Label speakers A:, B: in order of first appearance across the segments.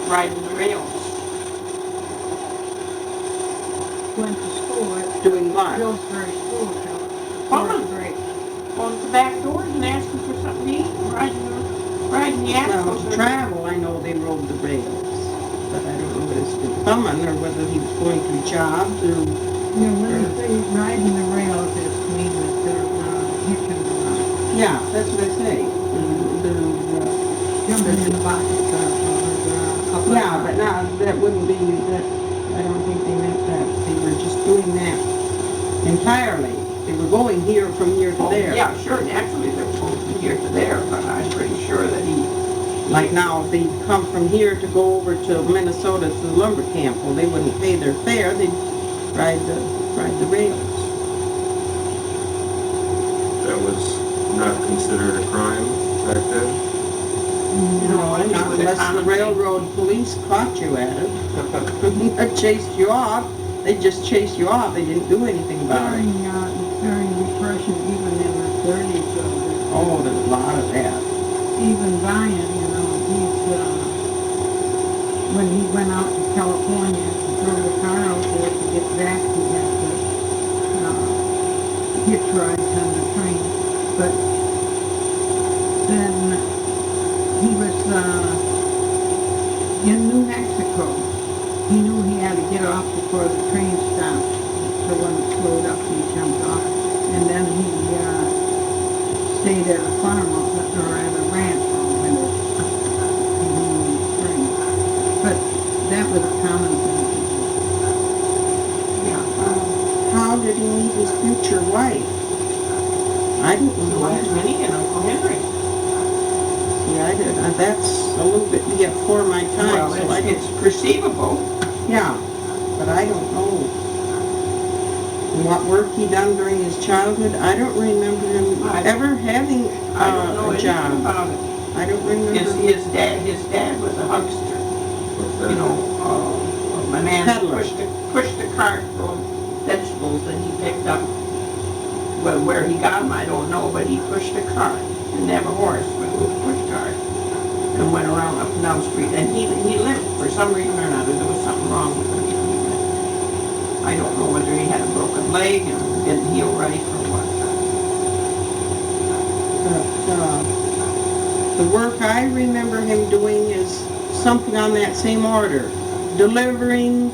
A: riding the rails.
B: Went to school at
C: Doing what?
B: Pillsbury School till
A: Fun.
B: fourth grade.
A: Going to the back doors and asking for something to eat, riding the
C: Well,
A: axles.
C: to travel, I know they rode the rails, but I don't know as to thumbing or whether he was going to jobs or...
B: You know, when they say riding the rails, it's mean that they're hitching around.
C: Yeah, that's what I say.
B: Jumping in the bucket or up.
C: Yeah, but now, that wouldn't be, that, I don't think they meant that. They were just doing that entirely. They were going here from here to there.
A: Yeah, sure, naturally they're going from here to there, but I'm pretty sure that he...
C: Like now, if they come from here to go over to Minnesota to the lumber camp, well, they wouldn't pay their fare, they'd ride the rails.
D: That was not considered a crime back then?
C: No,
A: I think
C: not
A: it was a
C: unless the
A: common
C: railroad police caught you at it. Or chased you off, they just chased you off, they didn't do anything about it.
B: During Depression, even in the 30s,
C: Oh, there's a lot of that.
B: even Brian, you know, when he went out to California to throw the car out there to get back, he had to hitch rides on the train. But then he was in New Mexico. He knew he had to get off before the train stopped. So when it slowed up, he jumped off. And then he stayed at a farm or at a ranch all winter. In the spring. But that was a common thing to do.
A: Yeah.
C: How did he meet his future wife? I didn't know
A: So
C: that.
A: Aunt Minnie and Uncle Henry.
C: Yeah, I did. That's a little bit before my time,
A: Well,
C: so I
A: it's
C: didn't.
A: perceivable.
C: Yeah, but I don't know. And what work he done during his childhood, I don't remember him ever having
A: I don't know
C: a
A: anything
C: job.
A: about it.
C: I don't remember.
A: His dad was a huckster.
D: What's that?
A: You know, my man
C: Peddler.
A: pushed a cart full of vegetables that he picked up. Well, where he got them, I don't know, but he pushed a cart. Didn't have a horse, but it was a push cart. And went around up and down the street. And he limped for some reason or another. There was something wrong with him. He limped. I don't know whether he had a broken leg and didn't heal right or what.
C: But the work I remember him doing is something on that same order. Delivering,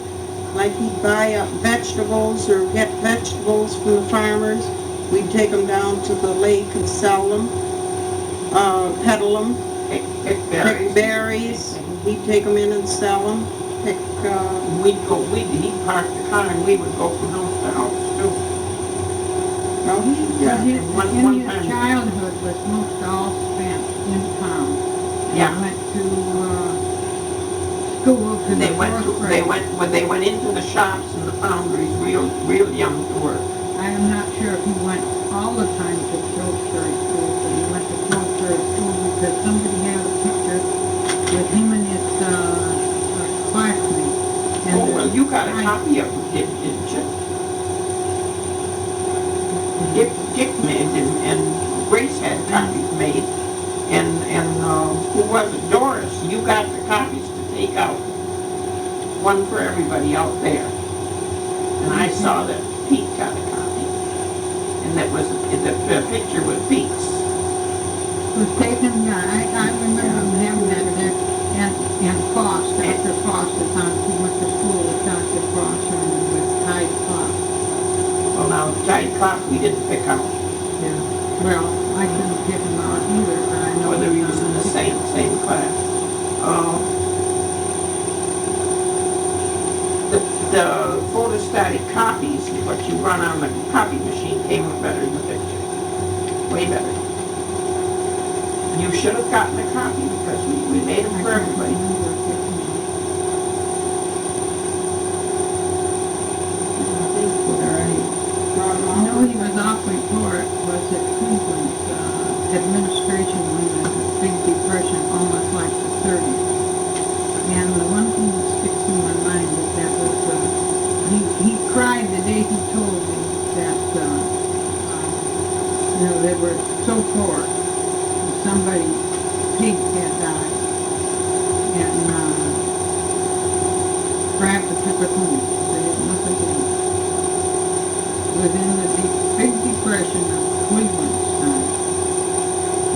C: like he'd buy up vegetables or get vegetables from the farmers. We'd take them down to the lake and sell them, peddle them,
A: Pick berries.
C: pick berries. He'd take them in and sell them. Pick,
A: He'd park the car and we would go from house to house too.
C: well, he,
B: But his,
A: One
B: in his
A: time.
B: childhood was most all spent in town. And
A: Yeah.
B: went to school to the
A: They went
B: fourth
A: to,
B: grade.
A: when they went into the shops and the foundries real young to work.
B: I am not sure if he went all the time to Pillsbury School, but he went to Pillsbury School because somebody had a picture with him and his classmate. And
A: Oh, well, you got a
B: I-
A: copy of it, didn't you? Dick made them, and Grace had copies made, and who was it? Doris, you got the copies to take out. One for everybody out there. And I saw that Pete got a copy. And that was, the picture with Pete's.
B: was taken, I remember him having that there, and Foss, Dr. Foss is on, he went to school with Dr. Foss and with Hyde Foss.
A: Well, now, Giant Clock we didn't pick out,
B: Yeah. Well, I couldn't pick him out either, but I know.
A: whether he was in the same class. The photostatic copies, what you run on the copy machine, came out better than the picture. Way better. You should have gotten a copy because we made them for everybody.
B: I know he was awfully poor, was at Cleveland's administration when the Big Depression, almost like the 30s. And the one thing that sticks in my mind is that was, he cried the day he told me that, they were so poor. Somebody, pig had died. And crap that took it home. They had nothing to eat. Within the big depression of Cleveland's time,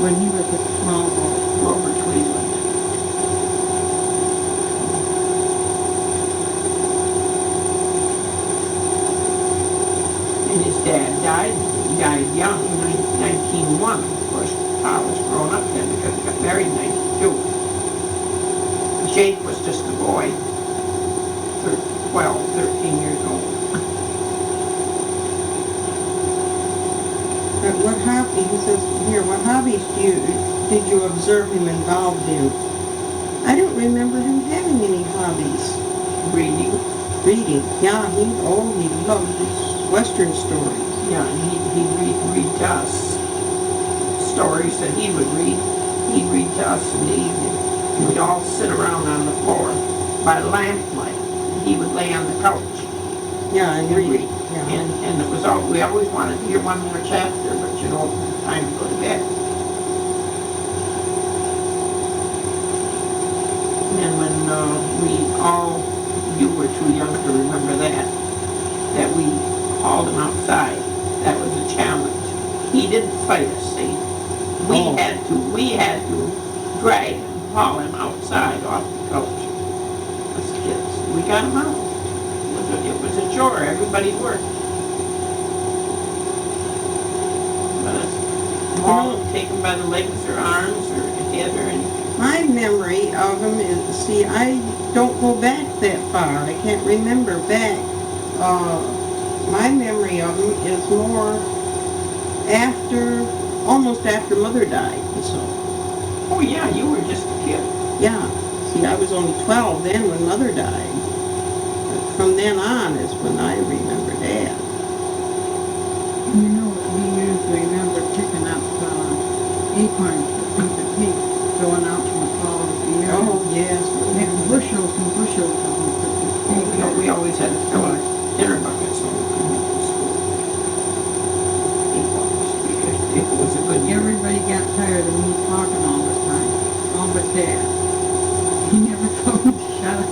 B: when he was a small boy.
A: Robert Cleveland. And his dad died. He died young, 1901. Of course, Pa was grown up then because he got married in 92. Jake was just a boy, 12, 13 years old.
C: But what hobby, he says here, what hobbies did you observe him involved in? I don't remember him having any hobbies.
A: Reading.
C: Reading, yeah, he loved his Western stories.
A: Yeah, and he'd read to us stories that he would read. He'd read to us in the evening. We'd all sit around on the floor by lamplight. He would lay on the couch
C: Yeah, and
A: and
C: read.
A: read.
C: Yeah.
A: And it was all, we always wanted to hear one more chapter, but you know, it was time to go to bed. And when you were too young to remember that we hauled him outside. That was a challenge. He didn't fight us, see? We
C: Oh.
A: had to drag him, haul him outside off the couch. As kids, we got him out. It was a chore, everybody worked. But haul him, take him by the legs or arms or head or anything.
C: My memory of him is, see, I don't go back that far. I can't remember back. My memory of him is more almost after Mother died and so.
A: Oh yeah, you were just a kid.
C: Yeah, see, I was only 12 then when Mother died. But from then on is when I remember Dad.
B: You know, we usually remember picking up acorns for the pig going out in the fall of the year.
C: Oh, yes.
B: And bushels and bushels of them for the pig.
A: We always had to fill our dinner buckets when we came home from school. Because it was a good year.
B: Everybody got tired of me talking all the time, all but Dad. He never told me to shut up.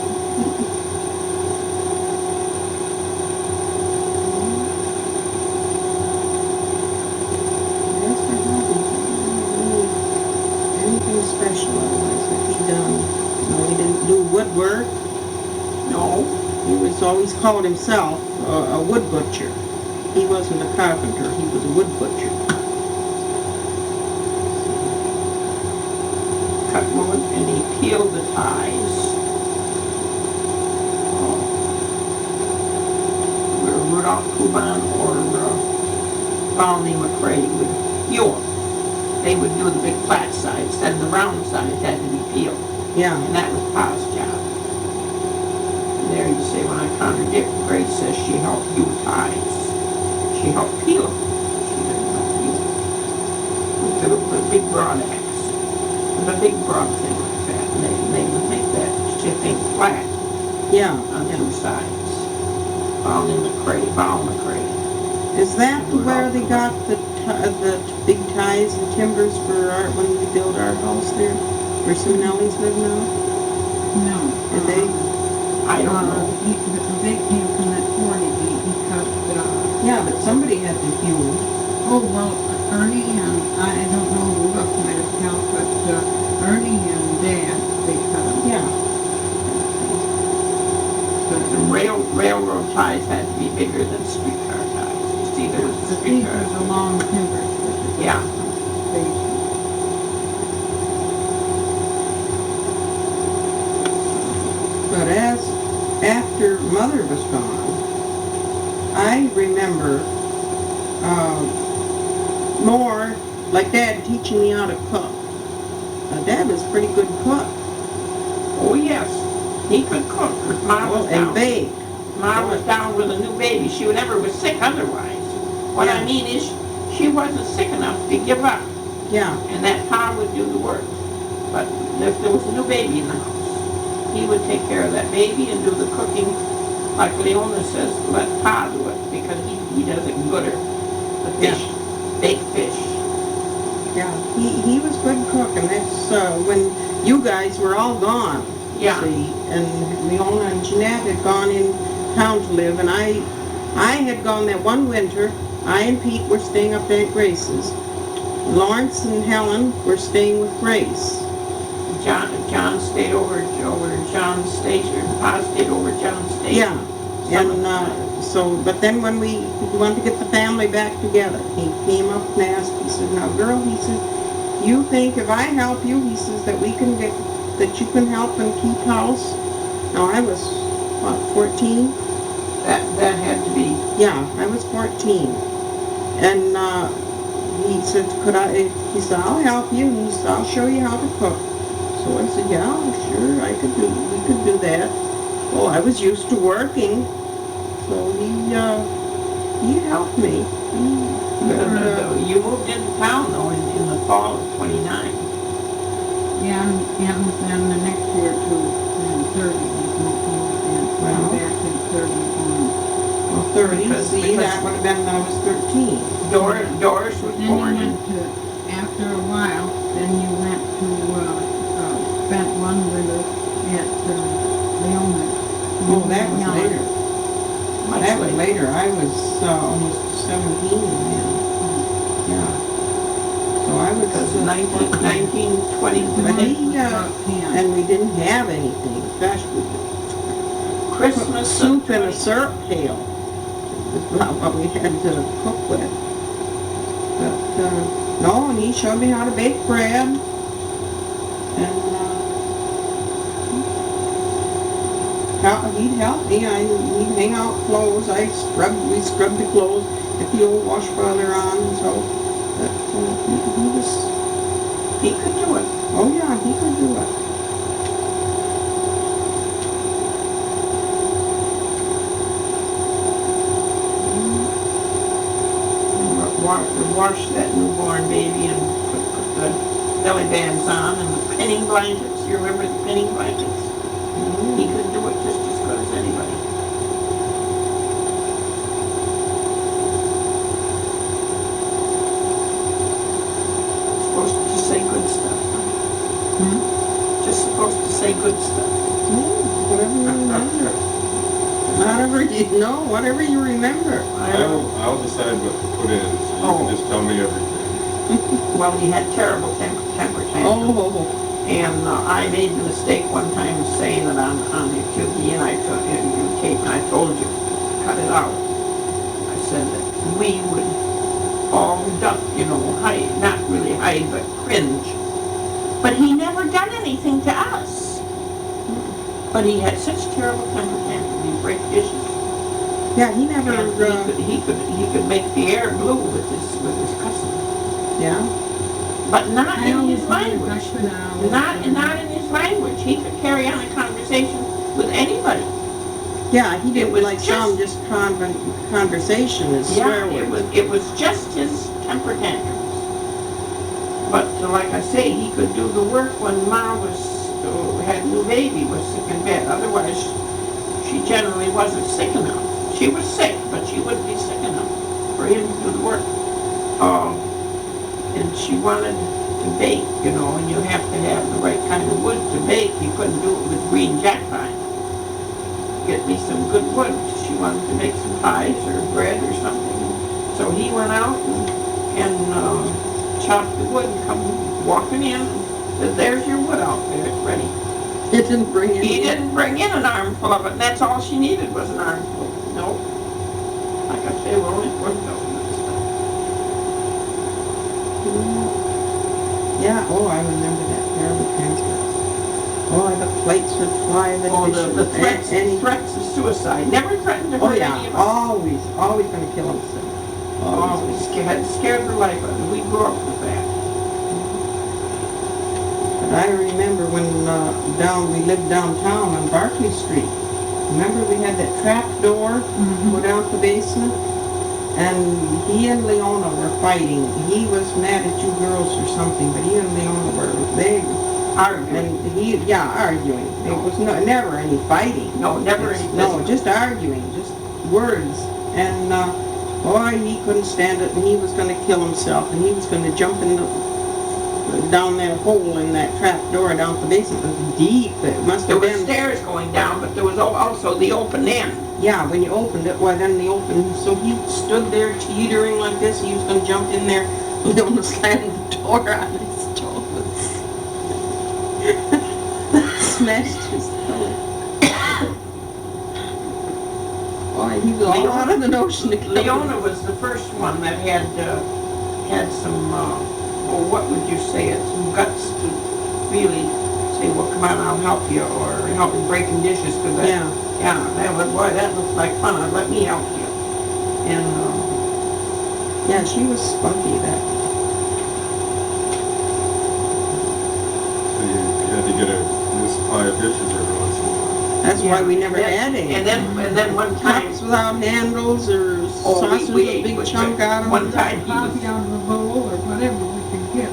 C: That's my hobby. Really anything special otherwise that he done. No, he didn't do woodwork.
A: No,
C: He was always called himself a wood butcher. He wasn't a carpenter, he was a wood butcher.
A: cut wood and he peeled the ties. Where Rudolph Kuban or Volney McCrae would peel them. They would do the big flat sides, then the round sides had to be peeled.
C: Yeah,
A: And that was Pa's job. And there you say, when I contradict, Grace says she helped hew ties. She helped peel them. She didn't help hew them. With a big broad axe. With a big broad thing like that. And they would make that thing flat
C: yeah.
A: on two sides. Val McCrae.
C: Is that where they got the big ties and timbers for when we built our house there? Where Simonelli's live now?
B: No.
C: Did they?
A: I don't know.
B: They came from that 40 he cut,
C: Yeah, but somebody had to hew.
B: oh, well, Ernie and, I don't know who else might have helped, but Ernie and Dad, they cut them.
C: Yeah.
B: But
A: The railroad ties had to be bigger than streetcar ties. You see, there was the
B: these
A: streetcar.
B: are the long timbers.
A: Yeah.
C: But after Mother was gone, I remember more like Dad teaching me how to cook. Dad was a pretty good cook.
A: Oh, yes. He could cook. Ma was
C: And
A: down.
C: bake.
A: Ma was down with a new baby. She never was sick otherwise. What I
C: Yeah.
A: mean is, she wasn't sick enough to give up.
C: Yeah.
A: And that Pa would do the work. But if there was a new baby in the house, he would take care of that baby and do the cooking. Like Leona says, let Pa do it, because he does it gooder. The fish, baked fish.
C: Yeah. He was good cook, and that's when you guys were all gone.
A: Yeah.
C: see, and Leona and Jeanette had gone in town to live, and I had gone that one winter. I and Pete were staying up there at Grace's. Lawrence and Helen were staying with Grace.
A: John stayed over John's station, Pa stayed over John's station.
C: Yeah, and so, but then when we wanted to get the family back together, he came up and asked, he said, now girl, he said, you think if I help you, he says, that we can get, that you can help and keep house? Now I was, what, 14?
A: That had to be.
C: Yeah, I was 14. And he said, he said, I'll help you, and he said, I'll show you how to cook. So I said, yeah, sure, we could do that. Well, I was used to working, so he helped me.
A: You moved into town though in the fall of '29.
B: Yeah, and then the next year too, in 30, we moved in,
C: Wow.
B: back in 31.
C: Well, 30,
A: Because-
C: see,
A: because-
C: that would have been when I was 13.
A: Doris was
B: Then
A: born
B: you
A: in.
B: went to, after a while, then you went to, spent one winter at Leona.
C: Oh, that was
B: Miel.
C: later.
A: Much
C: That was
A: later.
C: later. I was almost 17 then. Yeah. So I was
A: Because 1920,
C: But
B: Mine
C: he,
B: was about 10.
C: and we didn't have anything. Gosh, we
A: Christmas
C: soup and a
A: 20
C: syrup pail was about what we had to cook with. But, no, and he showed me how to bake bread. And, he'd help me. He'd hang out clothes. We scrubbed the clothes, get the old wash boiler on, and so. But,
A: he could do it.
C: oh yeah, he could do it.
A: Wash that newborn baby and put the belly bands on and the pinning blankets. You remember the pinning blankets? He could do it just as good as anybody. Supposed to just say good stuff. Huh? Just supposed to say good stuff.
C: Whatever you remember. Whatever you remember.
D: I'll decide what to put in, so you
A: Oh.
D: can just tell me everything.
A: Well, he had terrible temper tantrums.
C: Oh,
A: And I made the mistake one time of saying that on the TV, and I took it in tape, and I told you, cut it out. I said that we would all duck, hide, not really hide, but cringe. But he never done anything to us. But he had such terrible temper tantrums, he'd break dishes.
C: yeah, he never,
A: And he could make the air blue with his cussing.
C: yeah.
A: But not
B: I
A: in
B: always
A: his
B: wondered
A: language.
B: if I could,
A: Not in his language. He could carry on a conversation with anybody.
C: Yeah, he
A: It
C: didn't
A: was
C: like some just conversation is swear
A: Yeah,
C: words.
A: it was just his temper tantrums. But like I say, he could do the work when Ma had a new baby, was sick in bed. Otherwise, she generally wasn't sick enough. She was sick, but she wouldn't be sick enough for him to do the work. And she wanted to bake, and you have to have the right kind of wood to bake. You couldn't do it with green jack pine. Get me some good wood. She wanted to make some pies or bread or something. So he went out and chopped the wood and come walking in and said, there's your wood out there, it's ready.
C: He didn't bring it.
A: He didn't bring in an armful of it, and that's all she needed was an armful. Nope. Like I say, we're only $4,000.
C: Yeah, oh, I remember that terrible transfer. Oh, the plates would fly, the
A: Oh,
C: dishes.
A: the threats,
C: any-
A: threats of suicide. Never threatened to
C: Oh,
A: hurt
C: yeah,
A: any of us.
C: always gonna kill himself.
A: Always scared the life out of us. We grew up with that.
C: But I remember when we lived downtown on Barclay Street. Remember we had that trap door go down to the basement? And he and Leona were fighting. He was mad at you girls or something, but he and Leona were,
A: Arguing.
C: and arguing. It was never any fighting.
A: No, never any
C: No,
A: physical.
C: just arguing, just words. And, boy, he couldn't stand it, and he was gonna kill himself, and he was gonna jump in the down that hole in that trap door down at the base. It was deep. It must
A: There
C: have
A: were
C: been.
A: stairs going down, but there was also the open end.
C: Yeah, when you opened it, well, then the open, so he stood there teetering like this, he was gonna jump in there, he almost slammed the door on his toes. Smashed his toe. Boy, he was all out of the notion to kill him.
A: Leona was the first one that had some, well, what would you say it, some guts to really say, well, come on, I'll help you, or help you breaking dishes, because that,
C: Yeah.
A: yeah, that was, boy, that looks like fun, let me help you. And,
C: Yeah, she was spunky that.
D: So you had to get a new supply of dishes every once in a while.
C: That's why we never
A: then-
C: had any.
A: and then one time,
C: Cups without handles or
A: Oh,
C: saucers
A: we
C: with a
A: ate
C: big
A: with
C: chunk out of
A: one
C: them.
A: time he was,
B: Coffee out of a bowl or whatever we could get.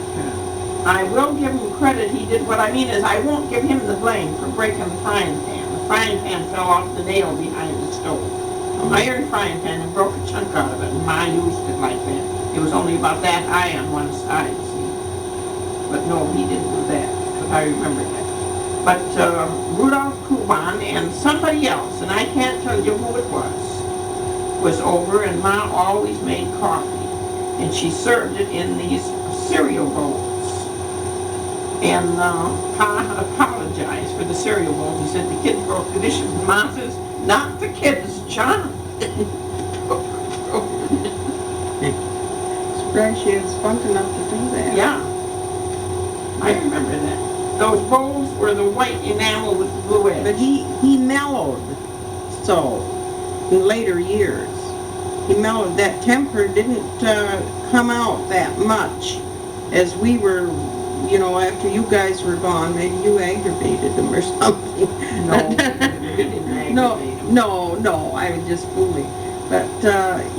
A: I will give him credit, he did, what I mean is, I won't give him the blame for breaking the frying pan. The frying pan fell off the nail behind the stove. An iron frying pan and broke a chunk out of it, and Ma used it like that. It was only about that high on one side, see? But no, he didn't do that, because I remember that. But Rudolph Kuban and somebody else, and I can't tell you who it was over, and Ma always made coffee, and she served it in these cereal bowls. And Pa apologized for the cereal bowls. He said the kids broke the dishes. And Ma says, not the kids, John.
C: Surprised she had spunk enough to do that.
A: Yeah, I remember that. Those bowls were the white enamel with the blue edge.
C: But he mellowed so in later years. He mellowed. That temper didn't come out that much as we were, you know, after you guys were gone. Maybe you aggravated him or something.
A: No, we didn't aggravate
C: No,
A: him.
C: no, I was just fooling. But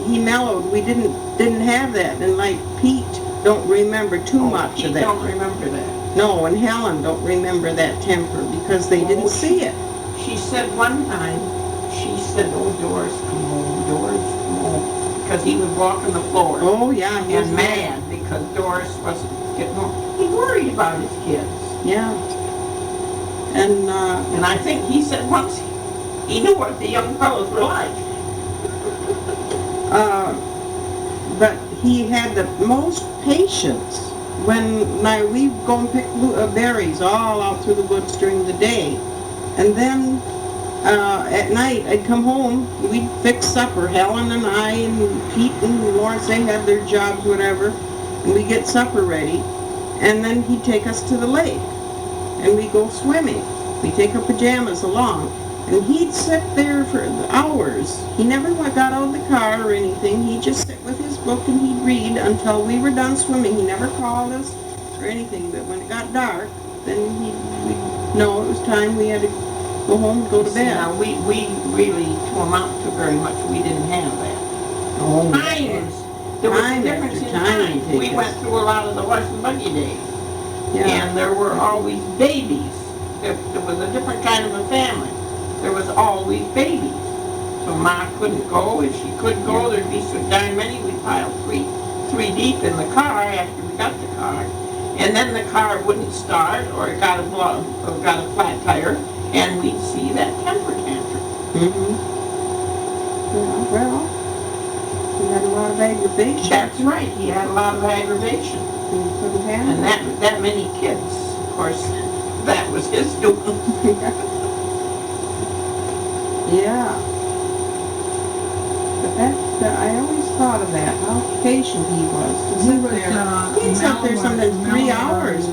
C: he mellowed. We didn't have that. And like Pete don't remember too much
A: He
C: of that.
A: don't remember that.
C: No, and Helen don't remember that temper because they didn't see it.
A: She said one time, she said, oh, Doris, come home, Doris, come home. Because he would walk on the floor.
C: Oh, yeah. he was
A: And mad because Doris wasn't getting home. He worried about his kids.
C: Yeah. And,
A: And I think he said once he knew what the young fellows were like.
C: but he had the most patience when we go and pick berries all out through the woods during the day. And then at night, I'd come home, we'd fix supper, Helen and I and Pete and Lawrence, they had their jobs, whatever, and we'd get supper ready. And then he'd take us to the lake, and we'd go swimming. We'd take our pajamas along, and he'd sit there for hours. He never got out of the car or anything. He'd just sit with his book and he'd read until we were done swimming. He never called us or anything, but when it got dark, then we'd know it was time. We had to go home and go to
A: See,
C: bed.
A: now, we really, to amount to very much, we didn't have that.
C: Oh,
A: Times. There was a
C: Time
A: difference
C: after
A: in
C: time
A: time.
C: you take
A: We
C: us.
A: went through a lot of the horse and buggy days.
C: Yeah.
A: And there were always babies. There was a different kind of a family. There was always babies. So Ma couldn't go. If she couldn't go, there'd be so darn many. We piled three deep in the car after we got the car. And then the car wouldn't start, or it got a flat tire, and we'd see that temper tantrum.
C: Mm-hmm. Yeah, well, he had a lot of aggravation.
A: That's right. He had a lot of aggravation.
C: He couldn't handle
A: And that many kids, of course, that was his doing.
C: Yeah. But I always thought of that, how patient he was to sit there. He'd sit there sometimes 3 hours.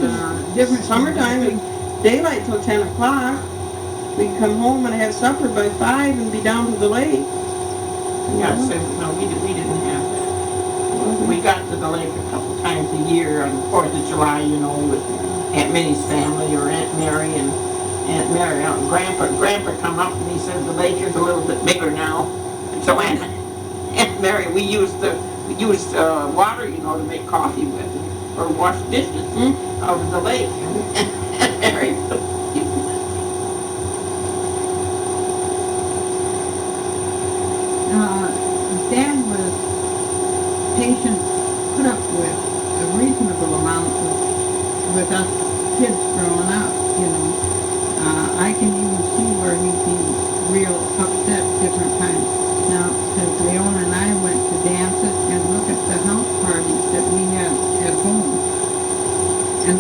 B: Different
C: Summertime, it's daylight till 10 o'clock. We'd come home and have supper by 5 and be down to the lake.
A: Yeah, so, no, we didn't have that. We got to the lake a couple times a year on the 4th of July, you know, with Aunt Minnie's family or Aunt Mary and Aunt Mary and Grandpa come up and he said the lake is a little bit bigger now. And so Aunt Mary, we used water, you know, to make coffee with or wash dishes out of the lake. And Aunt Mary,
B: Dad was patient, put up with a reasonable amount of kids growing up, you know. I can even see where he'd be real upset different times. Now, since Leona and I went to dances and look at the house parties that we had at home, and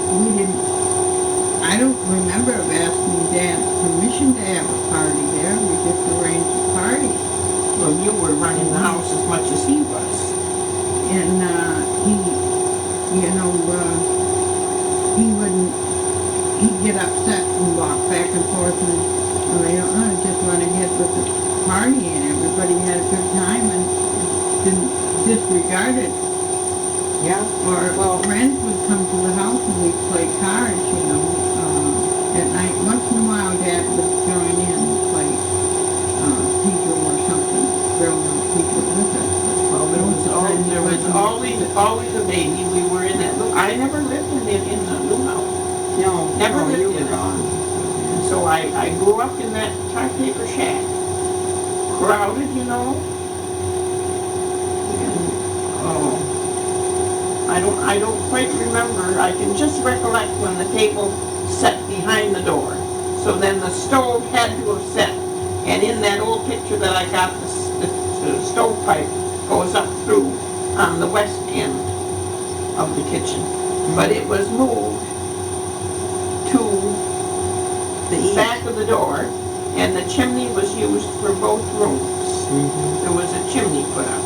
B: I don't remember of asking Dad permission to have a party there. We just arranged a party.
A: Well, you were running the house as much as he was.
B: And he, you know, he'd get upset and walk back and forth and, just went ahead with the party and everybody had a good time and didn't disregard it.
C: Yeah.
B: Or friends would come to the house and we'd play cards, you know, at night. Once in a while Dad would join in and play Pedro or something, grown-up people with us.
A: Well, there was always a baby. We were in that I never lived in the new house.
C: No,
A: Never lived
C: you
A: in
C: were
A: it.
C: gone.
A: And so I grew up in that tar paper shack. Crowded, you know. And, I don't quite remember. I can just recollect when the table set behind the door. So then the stove had to have set. And in that old picture that I got, the stovepipe goes up through on the west end of the kitchen. But it was moved to the back of the door, and the chimney was used for both rooms.
C: Mm-hmm.
A: There was a chimney put up,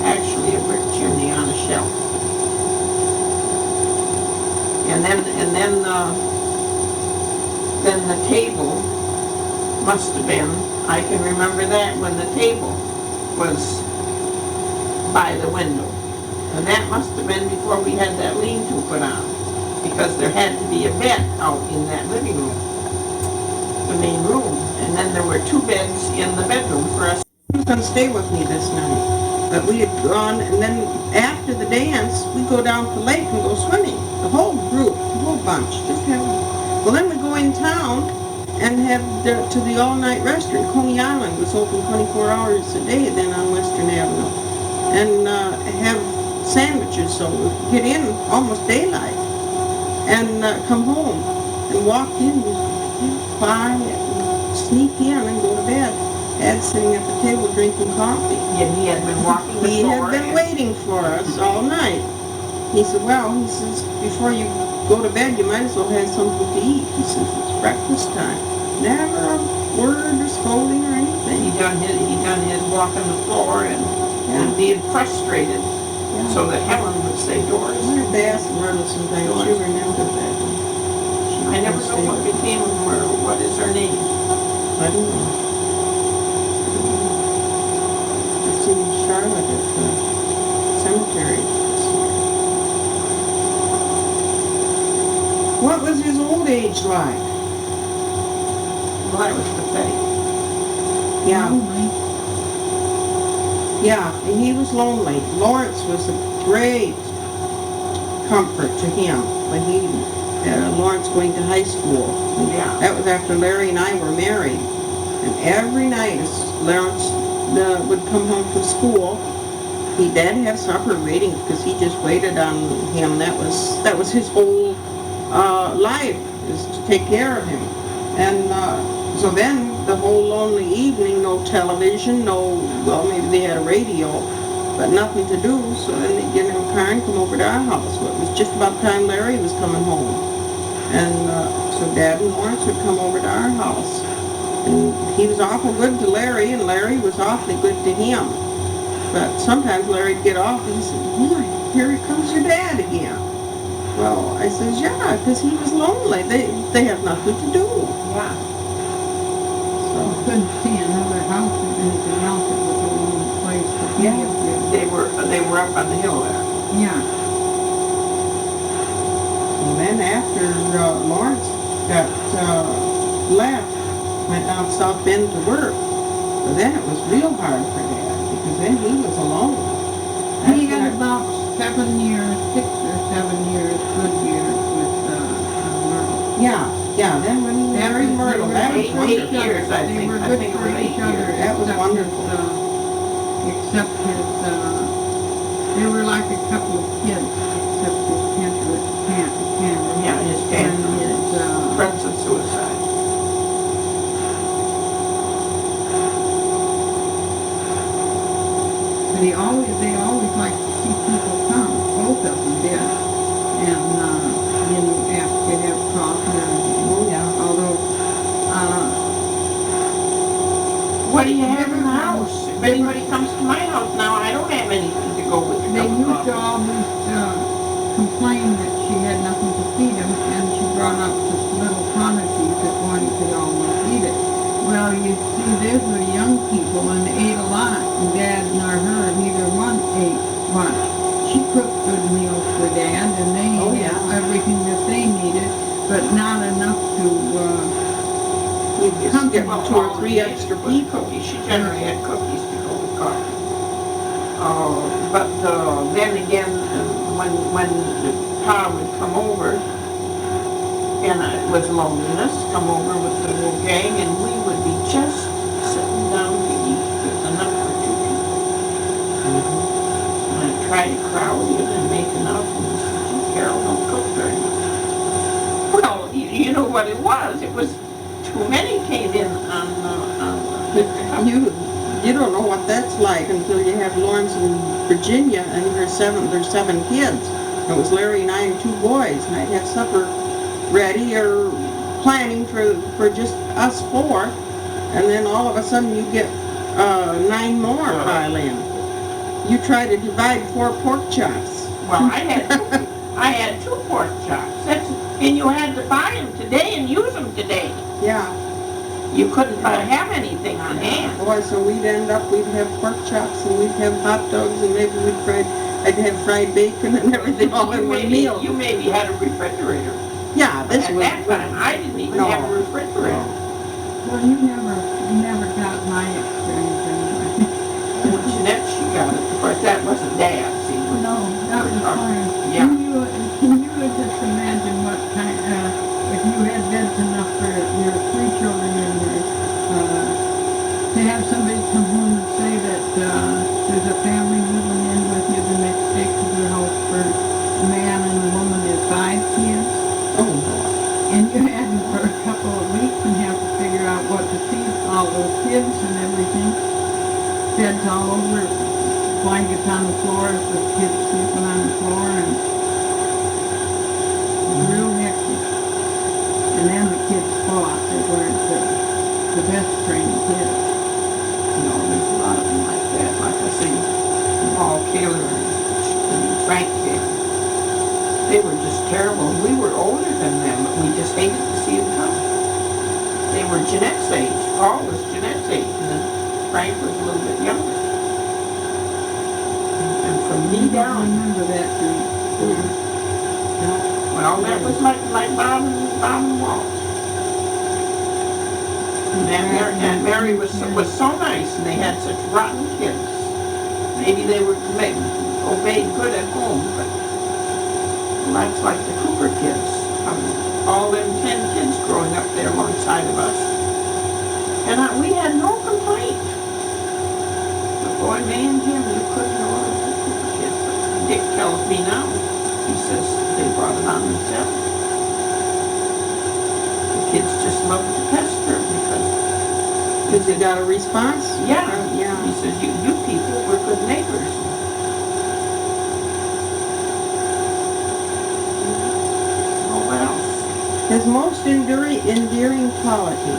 A: actually a brick chimney on a shelf. And then the table must have been, I can remember that when the table was by the window. And that must have been before we had that lean-to put on, because there had to be a bed out in that living room, the main room. And then there were 2 beds in the bedroom for us.
C: He was going to stay with me this night. But we had gone, and then after the dance, we go down to the lake and go swimming. The whole group, the whole bunch. Well, then we go in town and have to the all-night restaurant. Coney Island was open 24 hours a day then on Western Avenue. And have sandwiches, so we get in almost daylight. And come home and walk in, quiet, and sneak in and go to bed. Dad's sitting at the table drinking coffee.
A: Yeah, he had been walking the
C: He
A: floor.
C: had been waiting for us all night. He said, before you go to bed, you might as well have something to eat. He says, it's breakfast time. Never a word or scolding or anything.
A: He done his walking the floor and being frustrated, so that Helen would say, Doris.
C: I wonder if they asked Myrtle sometimes. She remembered that.
A: I never know what became of her, what is her name.
C: I don't know. I see Charlotte at the cemetery. What was his old age like?
A: Well, that was pathetic.
C: Yeah.
B: Lonely.
C: Yeah, and he was lonely. Lawrence was a great comfort to him when he, Lawrence going to high school.
A: Yeah.
C: That was after Larry and I were married. And every night as Lawrence would come home from school, he did have supper waiting because he just waited on him. That was his whole life, is to take care of him. And so then the whole lonely evening, no television, maybe they had a radio, but nothing to do. So then they'd get in a car and come over to our house. So it was just about the time Larry was coming home. And so Dad and Lawrence would come over to our house. And he was awful good to Larry, and Larry was awfully good to him. But sometimes Larry'd get off and he said, boy, here comes your dad again. Well, I says, yeah, because he was lonely. They have nothing to do.
A: Yeah.
B: I couldn't see another house or anything else. It was a lonely place to be up there.
A: They were up on the hill there.
B: Yeah.
C: And then after Lawrence got left, went down South Bend to work. But then it was real hard for Dad because then he was alone.
B: He had about 7 years, 6 or 7 years, good years with Myrtle.
C: Yeah. Then when he married Myrtle, that was
A: 8
C: wonderful.
A: years, I
B: They
A: think.
B: were
A: I
B: good
A: think it
B: for
A: was 8
B: each other.
A: years.
C: That was
B: except
C: wonderful.
B: Except his, they were like a couple of kids, except his temper cancer.
A: Yeah, his
B: And
A: tantrum,
B: his,
A: threats of suicide.
B: but they always like to see people come, both of them did. And, you know, after they have coffee and everything.
A: Oh, yeah.
B: Although,
A: What do you have in the house? If anybody comes to my house now, I don't have anything to go with the
B: they
A: cup of
B: used
A: coffee.
B: to always, complain that she had nothing to feed them, and she brought up this little quantities that one could almost eat it. Well, you see, these were young people, and they ate a lot, and Dad nor her, neither one ate much. She cooked good meals for Dad, and they
A: Oh,
B: had
A: yeah.
B: everything that they needed, but not enough to,
C: You just
B: Company.
C: get 2 or 3 extra people.
A: Cookies, she generally had cookies to go with coffee. But then again, when Pa would come over, and it was loneliness, come over with the little gang, and we would be just sitting down to eat with enough for 2 people. And I'd try to crowd in and make enough, and he said, "Gee, Carol don't cook very much." Well, you know what it was. It was too many came in on
C: You don't know what that's like until you have Lawrence in Virginia and there's 7 kids. It was Larry and I and 2 boys, and I'd have supper ready or planning for just us 4, and then all of a sudden you get 9 more pile in. You try to divide 4 pork chops.
A: Well, I had 2 pork chops. And you had to buy them today and use them today.
C: Yeah.
A: You couldn't have anything on hand.
C: Boy, so we'd have pork chops and we'd have hot dogs and maybe I'd have fried bacon and everything all in one meal.
A: You maybe had a refrigerator.
C: Yeah, this
A: At
C: was.
A: that time, I didn't even
C: No.
A: have a refrigerator.
B: well, you never got my experience anyway.
A: When Jeanette, she got it. Of course, that wasn't Dad, see.
B: No, that was fine.
A: Yeah.
B: Can you just imagine what kind, if you had beds enough for your 3 children and to have somebody come home and say that there's a family moving in with you the next day to their house for a man and a woman and 5 kids,
C: Oh, boy.
B: and you had them for a couple of weeks and have to figure out what to feed all those kids and everything. Beds all over, blankets on the floor, the kids sleeping on the floor, and real hectic. And then the kids fought. They weren't the best trained kids.
A: There's a lot of them like that. Like I say, Paul Kaler and Frank Kaler. They were just terrible. We were older than them, but we just hated to see them come. They were Jeanette's age. Paul was Jeanette's age, and then Frank was a little bit younger. And from me
B: I
A: down,
B: remember that too.
A: well, that was like Bob and Walt. And Aunt Mary was so nice, and they had such rotten kids. Maybe they were obeyed good at home, but that's like the Cooper kids. All them 10 kids growing up there alongside of us. And we had no complaint. But boy, me and him, you couldn't know the Cooper kids. But Dick tells me now, he says they brought it on themselves. The kids just loved to pester
C: Because you got a response?
A: yeah.
C: Yeah.
A: He says, you people were good neighbors. Oh, well.
C: His most endearing quality.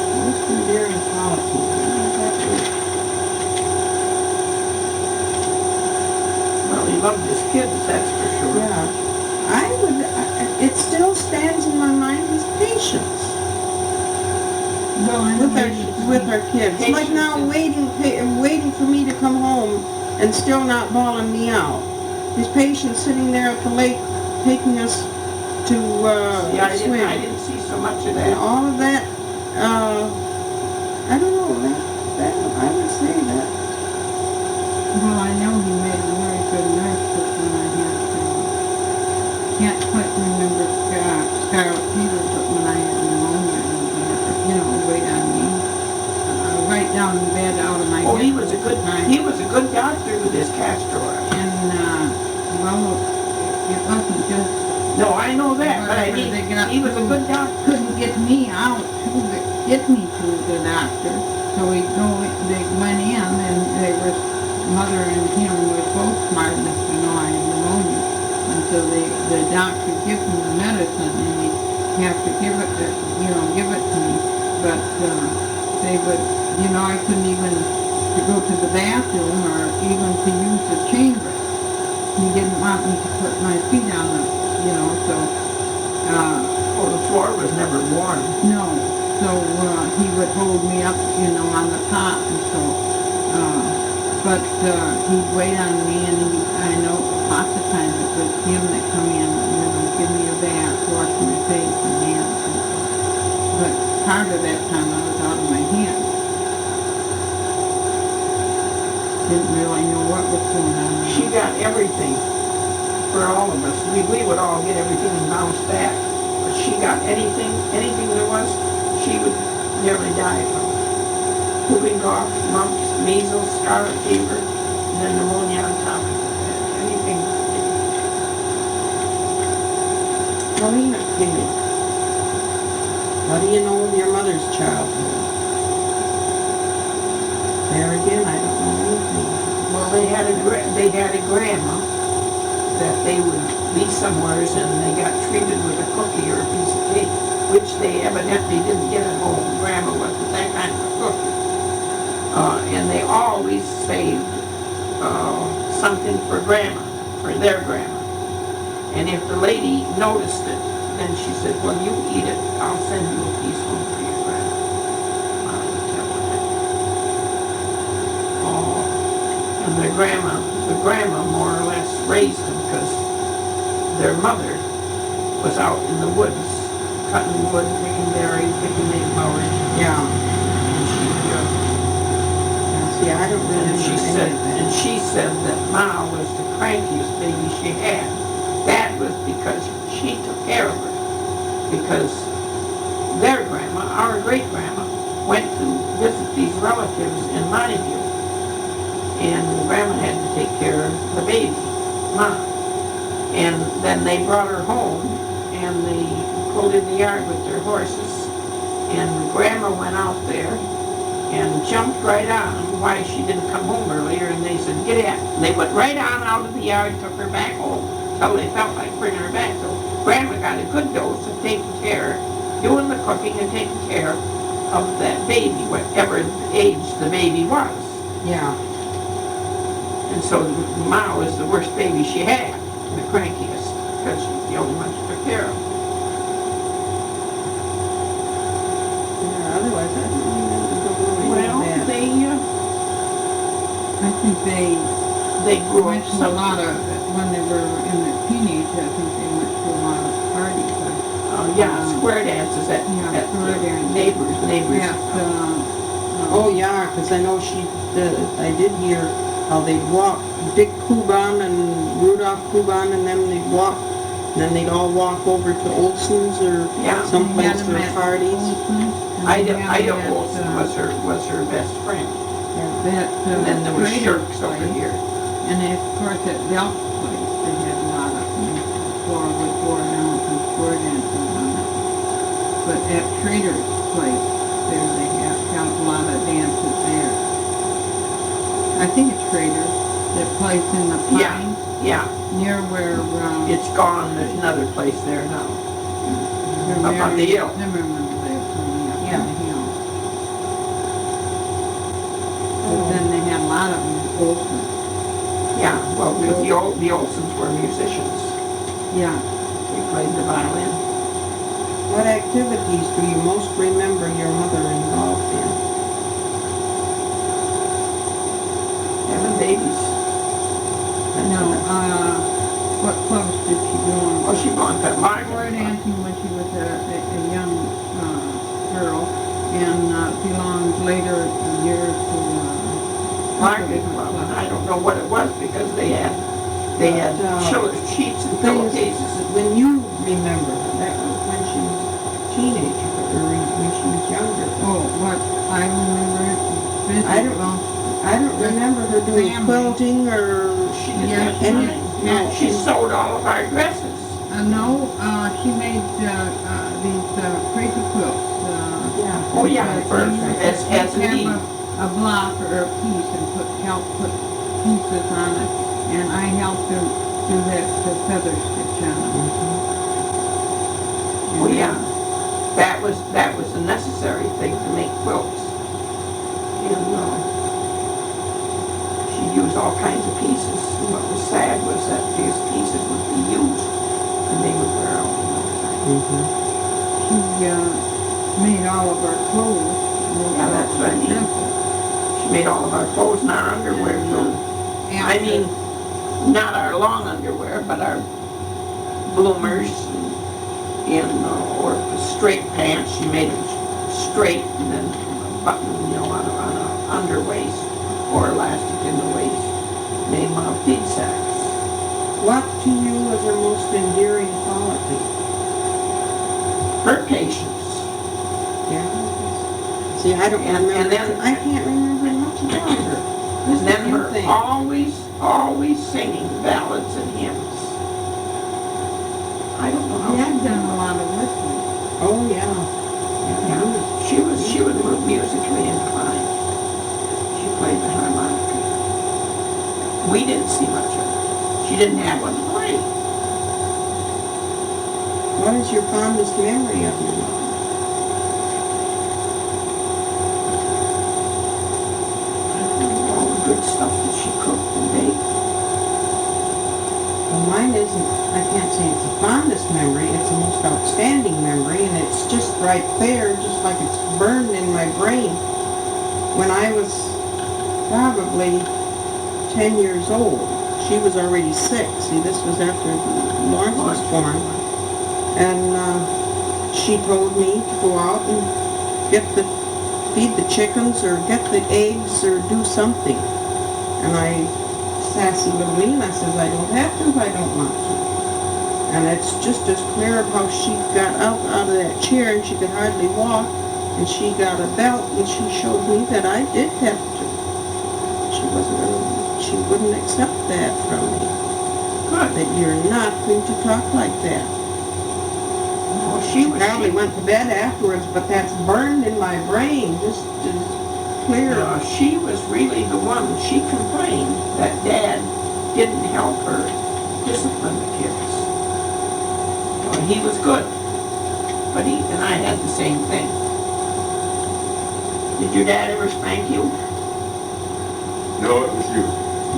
C: Most endearing quality.
A: Well, he loved his kids, that's for sure.
C: Yeah. It still stands in my mind, his patience
B: Well, I know
C: with our kids. Like
A: Patience
C: now, waiting for me to come home and still not bawling me out. His patience sitting there at the lake, taking us to
A: See, I
C: swim.
A: didn't see so much of
C: And
A: that.
C: all of that, I don't know, that I would say that.
B: Well, I know he made a very good nurse, but when I had, can't quite remember scarlet fever, but when I had pneumonia, he had to, wait on me. Right down in bed out of my I
A: Oh,
B: get
A: he was a good,
B: time.
A: he was a good doctor with his castor oil.
B: And, well, it wasn't just,
A: No, I know that, but I
B: Whatever
A: mean,
B: they got
A: he was a
B: through.
A: good doctor.
B: couldn't get me out to get me to the doctor. So they went in and mother and him were both smart enough to know I had pneumonia. And so the doctor gave me the medicine and he'd have to give it to me. But, they would, I couldn't even to go to the bathroom or even to use the chamber. He didn't want me to put my feet on so,
A: Oh, the floor was never warm.
B: no. So, he would hold me up, on the top and so, but, he'd wait on me and I know lots of times it was him that come in, give me a bath, wash my face and hands and so. But part of that time I was out of my head. Didn't really know what was going on.
A: She got everything for all of us. We would all get everything and bounce back. But she got anything there was, she would nearly die from. Whooping cough, mumps, measles, scarlet fever, and then pneumonia on top of it. Anything.
C: Marina, opinion. What do you know of your mother's childhood? There again, I don't know anything.
A: Well, they had a grandma that they would be somewheres and they got treated with a cookie or a piece of cake, which they evidently didn't get at home. Grandma wasn't that kind of a cookie. And they always saved something for grandma, for their grandma. And if the lady noticed it, then she said, well, you eat it, I'll send you a piece home for your grandma. I would tell her that. And the grandma more or less raised them because their mother was out in the woods, cutting wood, picking berries, picking mayflowers.
C: Yeah.
A: And
C: See, I don't remember
A: and she
C: any
A: said,
C: of that.
A: and she said that Ma was the crankiest baby she had. That was because she took care of her. Because their grandma, our great grandma, went to visit these relatives in Montague. And grandma had to take care of the baby, Ma. And then they brought her home and they pulled in the yard with their horses. And grandma went out there and jumped right on why she didn't come home earlier. And they said, get in. And they went right on out of the yard, took her back home until they felt like bringing her back. So grandma got a good dose of taking care, doing the cooking and taking care of that baby, whatever age the baby was.
C: Yeah.
A: And so Ma was the worst baby she had, the crankiest, because she was the only one she took care of.
C: Yeah, otherwise I don't really
A: Well,
C: know that.
B: I think
A: they grew
B: went
A: up
B: to a
A: some,
B: lot of, when they were in their teenage, I think they went to a lot of parties.
A: square dances at
B: square dances.
A: neighbors.
B: Yes,
C: Oh, yeah, because I know I did hear how they'd walk, Dick Kuban and Rudolph Kuban and them, they'd walk, and then they'd all walk over to Olson's or
A: Yeah.
C: someplace for parties.
A: Ida Olson was her best friend. And then there was Shirks over here.
B: And then, of course, at Delp's place, they had a lot of them. The floor would pour down some square dancing on it. But at Trader's place, there they have a lot of dances there. I think it's Trader's, that place in the Pines,
A: Yeah,
B: near where,
A: it's gone. There's another place there now.
B: where
A: up on the hill.
B: Zimmerman lives, only up
C: Yeah.
B: on the hill. But then they had a lot of them in Olson.
A: Yeah, well, because the Olsons were musicians.
B: Yeah.
A: They played the violin.
C: What activities do you most remember your mother involved in?
A: Having babies.
B: No, what clubs did she go on?
A: Oh, she belonged to
B: Square
A: Margaret.
B: dancing when she was a young girl, and belonged later years to
A: Margaret Club. And I don't know what it was because they had sheets and pillowcases.
C: When you remember, that was when she was a teenager, or when she was younger.
B: Oh, what I remember
C: I don't-
B: well,
C: I don't remember her doing
B: Family.
C: quilting or
A: She didn't
B: Yeah,
A: have
C: any,
A: time.
C: no,
A: She sewed all of our dresses.
B: No, she made these crazy quilts.
C: yeah.
A: Oh, yeah,
B: because
A: for-
B: you
A: as
B: have
A: need.
B: a block or a piece and help put pieces on it, and I helped her do that the feather stitch on it.
A: Oh, yeah. That was a necessary thing to make quilts. And, she used all kinds of pieces. And what was sad was that these pieces would be used and they would wear out in no time.
B: She made all of our clothes.
A: Yeah, that's what I mean. She made all of our clothes and our underwear too. I mean, not our long underwear, but our bloomers or the straight pants. She made them straight and then button, on a underwaist or elastic in the waist. Made them out of feed sacks.
C: What to you was her most endearing quality?
A: Her patience.
C: Yeah. See, I don't
A: And
C: remember,
A: then-
C: I can't remember much about her.
A: And then her
C: Thing.
A: always singing ballads and hymns. I don't know how
B: She
A: she
B: had done a lot of listening.
C: Oh, yeah.
A: Yeah, she was musically inclined. She played the harmonica. We didn't see much of her. She didn't have one to play.
C: What is your fondest memory of your mom?
A: All the good stuff that she cooked and baked.
C: Well, mine isn't, I can't say it's the fondest memory, it's the most outstanding memory, and it's just right there, just like it's burned in my brain. When I was probably 10 years old, she was already 6. See, this was after Lawrence was born. And she told me to go out and feed the chickens or get the eggs or do something. And I, sassy little me, and I says, I don't have to if I don't want to. And it's just as clear of how she got out of that chair and she could hardly walk, and she got a belt and she showed me that I did have to. She wouldn't accept that from me.
A: Good.
C: That you're not going to talk like that.
A: Well,
C: She probably went to bed afterwards, but that's burned in my brain, just as clear.
A: She was really the one. She complained that Dad didn't help her discipline the kids. Well, he was good, but and I had the same thing. Did your dad ever spank you?
D: No, it was you.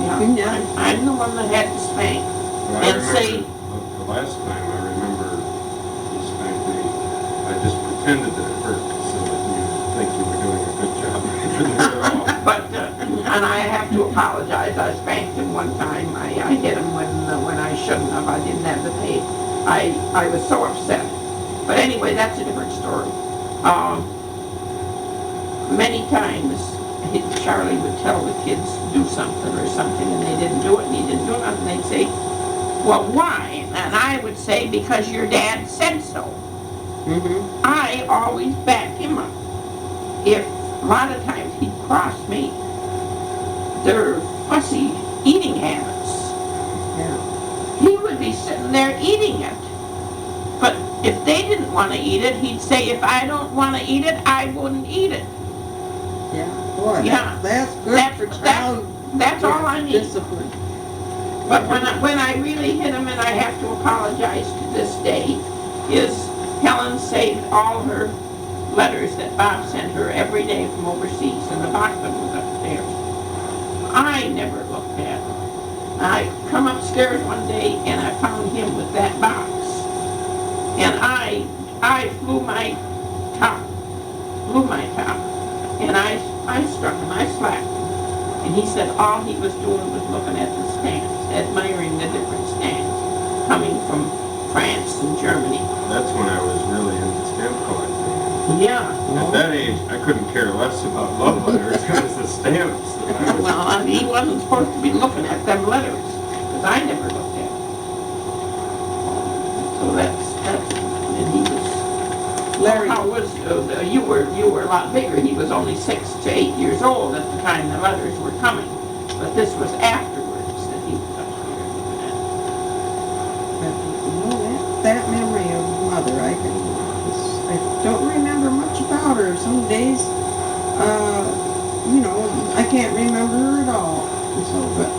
C: Yeah.
A: I'm the one that had to spank.
D: But I
A: And
D: remember
A: say,
D: the last time I remember you spanked me, I just pretended that it hurt so that you think you were doing a good job. It didn't hurt at all.
A: but, and I have to apologize. I spanked him one time. I hit him when I shouldn't have. I didn't have the pay. I was so upset. But anyway, that's a different story. Many times, Charlie would tell the kids to do something or something, and they didn't do it, and he didn't do nothing. They'd say, well, why? And I would say, because your dad said so.
C: Mm-hmm.
A: I always backed him up. If a lot of times he'd cross me, their fussy eating habits,
C: Yeah.
A: he would be sitting there eating it. But if they didn't want to eat it, he'd say, if I don't want to eat it, I wouldn't eat it.
C: Yeah. Boy,
A: Yeah.
C: that's good for child
A: That's all I need.
C: discipline.
A: But when I really hit him, and I have to apologize to this day, is Helen saved all her letters that Bob sent her every day from overseas, and the boxman was upstairs. I never looked at it. I come upstairs one day, and I found him with that box. And I blew my top, and I struck him, I slapped him. And he said all he was doing was looking at the stamps, admiring the different stamps coming from France and Germany.
D: That's when I was really into stamp collecting.
A: Yeah.
D: At that age, I couldn't care less about love letters. It was the stamps that I was...
A: Well, he wasn't supposed to be looking at them letters, because I never looked at them. So that's, and he was,
C: Larry.
A: how was you were a lot bigger. He was only 6 to 8 years old at the time the others were coming. But this was afterwards that he was up here.
C: But, that memory of mother, I don't remember much about her. Some days, I can't remember her at all. And so, but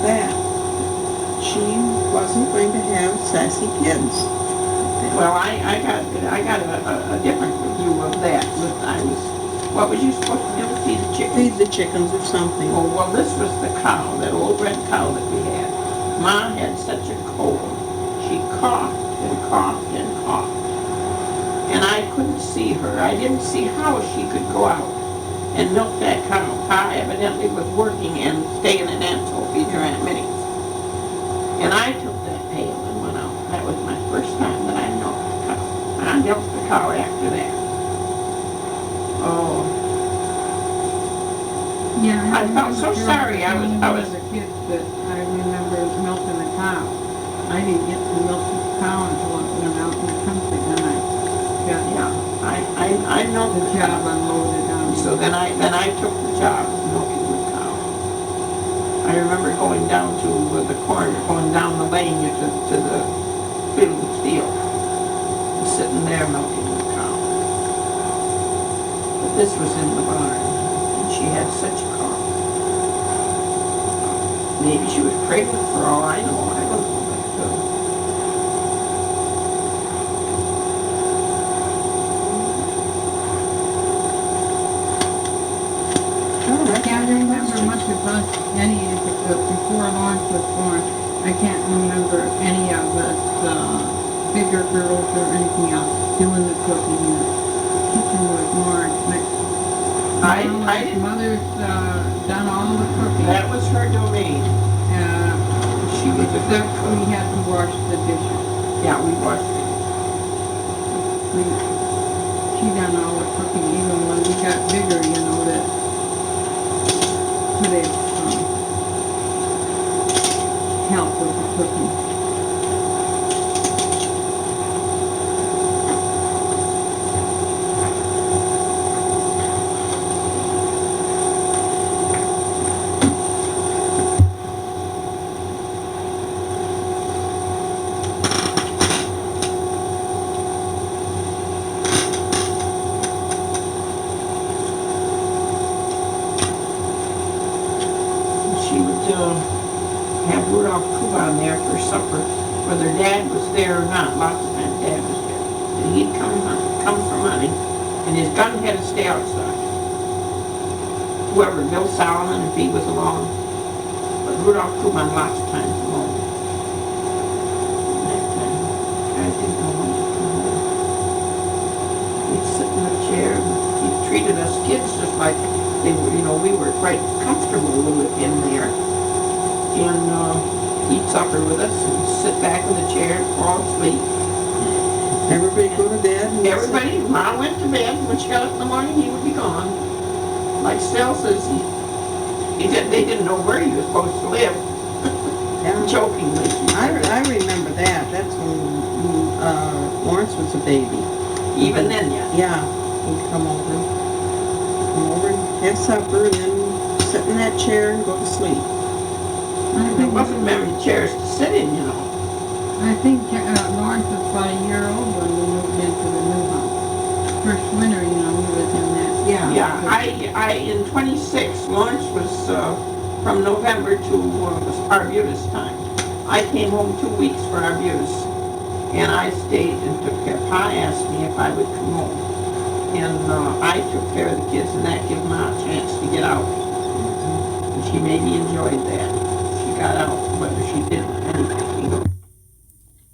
C: that she wasn't going to have sassy kids.
A: Well, I got a different view of that. What was you supposed to do? Feed the chickens?
C: Feed the chickens or something.
A: Oh, well, this was the cow, that old red cow that we had. Ma had such a cold. She coughed and coughed and coughed. And I couldn't see her. I didn't see how she could go out and milk that cow. Pa evidently was working and staying in Aunt Sophie's or Aunt Minnie's. And I took that pail and went out. That was my first time that I milked the cow. I milked the cow after that. Oh.
B: Yeah,
A: I felt so
B: remember
A: sorry. I
B: when
A: was-
B: a kid, but I remember milking a cow. I didn't get to milk the cow until I went out in the country, then I got
A: Yeah, I milked
B: the
A: the
B: job
A: cow.
B: unloaded on me.
A: So then I took the job of milking the cow. I remember going down to the corner, going down the lane to the field, and sitting there milking the cow. But this was in the barn, and she had such a cough. Maybe she was pregnant for all I know. I don't know.
B: I can't remember much about any of it, before Lawrence was born. I can't remember any of us, bigger girls or anything else doing the cooking. The kitchen was more mixed. Mother's done all the cooking.
A: That was her domain. She was a good
B: Except
A: cook.
B: we had to wash the dishes.
A: Yeah, we washed it.
B: She done all the cooking, even when we got bigger, that could have helped with the cooking.
A: She would have Rudolph Kuban there for supper, whether Dad was there or not. Lots of times Dad was there. And he'd come from hunting, and his gun had to stay outside. Whoever, Bill Solomon, if he was along. But Rudolph Kuban lots of times alone. And that time, I didn't know when to come home. He'd sit in a chair, and he treated us kids just like they were, we were quite comfortable with him there. And eat supper with us and sit back in the chair and fall asleep.
C: Everybody go to bed. And
A: Everybody, Mom went to bed. When she got up in the morning, he would be gone. Like Stell says, they didn't know where he was supposed to live.
C: Yeah.
A: Jokingly.
C: I remember that. That's when Lawrence was a baby.
A: Even then, yeah.
C: Yeah, he'd come over and have supper, and then sit in that chair and go to sleep.
A: There wasn't many chairs to sit in,
B: I think Lawrence was about a year old when we moved into the new house. First winter, he was in that.
A: Yeah, in 26, Lawrence was from November to Arbutus time. I came home 2 weeks for Arbutus, and I stayed and took care. Pa asked me if I would come home, and I took care of the kids, and that gave Ma a chance to get out. And she maybe enjoyed that. She got out, whether she did anything.